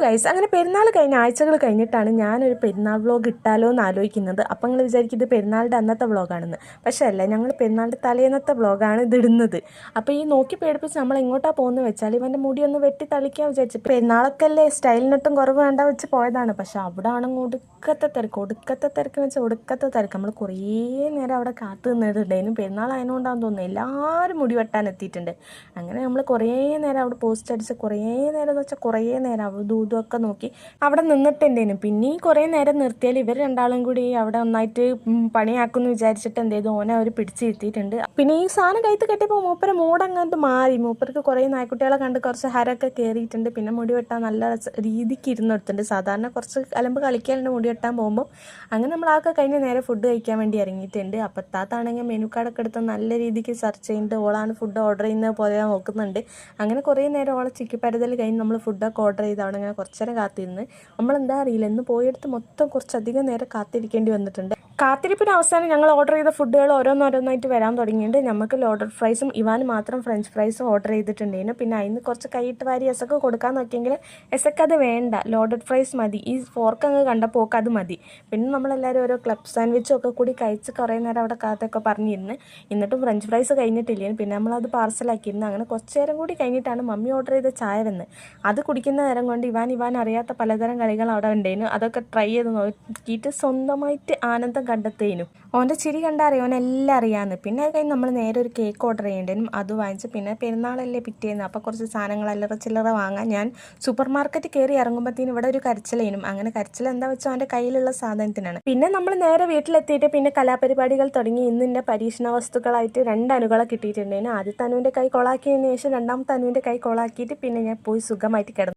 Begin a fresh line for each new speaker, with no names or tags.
Guys, അങ്ങനെ പെരുന്നാൾ കഴിഞ്ഞ ആഴ്ചകൾ കഴിഞ്ഞിട്ടാണ് ഞാനൊരു പെരുന്നാൾ വ്ളോഗ് ഇട്ടാലോ എന്ന് ആലോചിക്കുന്നത്. അപ്പം നിങ്ങൾ വിചാരിക്കും ഇത് പെരുന്നാളുടെ അന്നത്തെ വ്ളോഗാണെന്ന്. പക്ഷേ അല്ല, ഞങ്ങൾ പെരുന്നാളുടെ തലേന്നത്തെ വ്ളോഗാണ് ഇതിടുന്നത്. അപ്പോൾ ഈ നോക്കി പേടിപ്പിച്ച് നമ്മൾ എങ്ങോട്ടാണ് പോകുന്നത് വെച്ചാൽ ഇവൻ്റെ മുടി ഒന്ന് വെട്ടി തളിക്കാൻ വിചാരിച്ചു. പെരുന്നാളൊക്കെ അല്ലേ, സ്റ്റൈലിനൊട്ടും കുറവ് വേണ്ട വെച്ച് പോയതാണ്. പക്ഷെ അവിടെ ആണെങ്കിൽ ഒടുക്കത്തെ തിരക്ക് വെച്ചാൽ ഒടുക്കത്തെ തിരക്ക്. നമ്മൾ കുറേ നേരം അവിടെ കാത്തു നിന്നിട്ടുണ്ടായിരുന്നു. പെരുന്നാളായതുകൊണ്ടാണെന്ന് തോന്നുന്നു എല്ലാവരും മുടി വെട്ടാൻ എത്തിയിട്ടുണ്ട്. അങ്ങനെ നമ്മൾ കുറേ നേരം അവിടെ പോസ്റ്റ് അടിച്ച് കുറേ നേരം എന്ന് വെച്ചാൽ കുറേ നേരം ദൂതുമൊക്കെ നോക്കി അവിടെ നിന്നിട്ടുണ്ടേനും. പിന്നെയും കുറേ നേരം നിർത്തിയാൽ ഇവർ രണ്ടാളും കൂടി അവിടെ ഒന്നായിട്ട് പണിയാക്കുമെന്ന് വിചാരിച്ചിട്ട് എന്ത് ചെയ്തു, ഓനെ അവർ പിടിച്ചിരുത്തിയിട്ടുണ്ട്. പിന്നെ ഈ സാധനം കയത്ത് കെട്ടിയപ്പോൾ മൂപ്പരെ മൂടങ്ങാണ്ട് മാറി. മൂപ്പർക്ക് കുറേ നായ്ക്കുട്ടികളെ കണ്ട് കുറച്ച് ഹരമൊക്കെ കയറിയിട്ടുണ്ട്. പിന്നെ മുടി വെട്ടാൻ നല്ല രീതിക്ക് ഇരുന്നെടുത്തിട്ടുണ്ട്. സാധാരണ കുറച്ച് അലമ്പ് കളിക്കാനുണ്ട് മുടി വെട്ടാൻ പോകുമ്പോൾ. അങ്ങനെ നമ്മളാക്കെ കഴിഞ്ഞ് നേരെ ഫുഡ് കഴിക്കാൻ വേണ്ടി ഇറങ്ങിയിട്ടുണ്ട്. അപ്പം താത്താണെങ്കിൽ മെനു കാർഡൊക്കെ എടുത്ത് നല്ല രീതിക്ക് സെർച്ച് ചെയ്യുന്നുണ്ട്. ഓളാണ് ഫുഡ് ഓർഡർ ചെയ്യുന്നത് പോലെ നോക്കുന്നുണ്ട്. അങ്ങനെ കുറേ നേരം ഓളെ ചിക്കിപ്പരതൽ കഴിഞ്ഞ് നമ്മൾ ഫുഡൊക്കെ ഓർഡർ ചെയ്ത് അവിടെ ഇങ്ങനെ കുറച്ചേരം കാത്തിരുന്ന്. നമ്മളെന്താ അറിയില്ല, ഇന്ന് പോയെടുത്ത് മൊത്തം കുറച്ചധികം നേരം കാത്തിരിക്കേണ്ടി വന്നിട്ടുണ്ട്. കാത്തിരിപ്പിന് അവസാനം ഞങ്ങൾ ഓർഡർ ചെയ്ത ഫുഡുകൾ ഓരോന്നോരോന്നായിട്ട് വരാൻ തുടങ്ങിയിട്ടുണ്ട്. നമുക്ക് ലോഡഡ് ഫ്രൈസും ഇവാന് മാത്രം ഫ്രഞ്ച് ഫ്രൈസും ഓർഡർ ചെയ്തിട്ടുണ്ടായിരുന്നു. പിന്നെ അതിന് കുറച്ച് കൈയിട്ട് വാരി എസക്ക് കൊടുക്കാൻ നോക്കിയെങ്കിൽ എസക്ക് അത് വേണ്ട, ലോഡഡ് ഫ്രൈസ് മതി. ഈ ഫോർക്ക് അങ്ങ് കണ്ടപ്പോൾ അത് മതി. പിന്നെ നമ്മളെല്ലാവരും ഓരോ ക്ലബ് സാൻഡ്വിച്ചും ഒക്കെ കൂടി കഴിച്ച് കുറേ നേരം അവിടെ കാത്തൊക്കെ പറഞ്ഞിരുന്ന്. എന്നിട്ടും ഫ്രഞ്ച് ഫ്രൈസ് കഴിഞ്ഞിട്ടില്ല. പിന്നെ നമ്മളത് പാർസലാക്കിയിരുന്നു. അങ്ങനെ കുറച്ച് നേരം കൂടി കഴിഞ്ഞിട്ടാണ് മമ്മി ഓർഡർ ചെയ്ത ചായ വന്ന്. അത് കുടിക്കുന്ന നേരം കൊണ്ട് ഇവാൻ അറിയാത്ത പലതരം കളികൾ അവിടെ ഉണ്ടായിരുന്നു. അതൊക്കെ ട്രൈ ചെയ്ത് നോക്കിയിട്ട് സ്വന്തമായിട്ട് ആനന്ദം കണ്ടെത്തേനും. ഓൻ്റെ ചിരി കണ്ടറിയാം, ഓനെല്ലാം അറിയാമെന്ന്. പിന്നെ അത് കഴിഞ്ഞ് നമ്മൾ നേരെ ഒരു കേക്ക് ഓർഡർ ചെയ്യേണ്ടതിനും അത് വാങ്ങിച്ച്. പിന്നെ പെരുന്നാളല്ലേ പിറ്റേന്ന്, അപ്പോൾ കുറച്ച് സാധനങ്ങൾ അല്ലറ ചില്ലറ വാങ്ങാൻ ഞാൻ സൂപ്പർ മാർക്കറ്റിൽ കയറി ഇറങ്ങുമ്പോഴത്തേനും ഇവിടെ ഒരു കരച്ചിലേനും. അങ്ങനെ കരച്ചിൽ എന്താ വെച്ചാൽ അവൻ്റെ കയ്യിലുള്ള സാധനത്തിനാണ്. പിന്നെ നമ്മൾ നേരെ വീട്ടിലെത്തിയിട്ട് പിന്നെ കലാപരിപാടികൾ തുടങ്ങി. ഇന്നിൻ്റെ പരീക്ഷണ വസ്തുക്കളായിട്ട് 2 അനുകളെ കിട്ടിയിട്ടുണ്ടായിരുന്നു. ആദ്യത്തെ അനുവിൻ്റെ കൈ കൊളാക്കിയതിന് ശേഷം രണ്ടാമത്തെ അനുവിൻ്റെ കൈ കൊളാക്കിയിട്ട് പിന്നെ ഞാൻ പോയി സുഖമായിട്ട് കിടന്നു.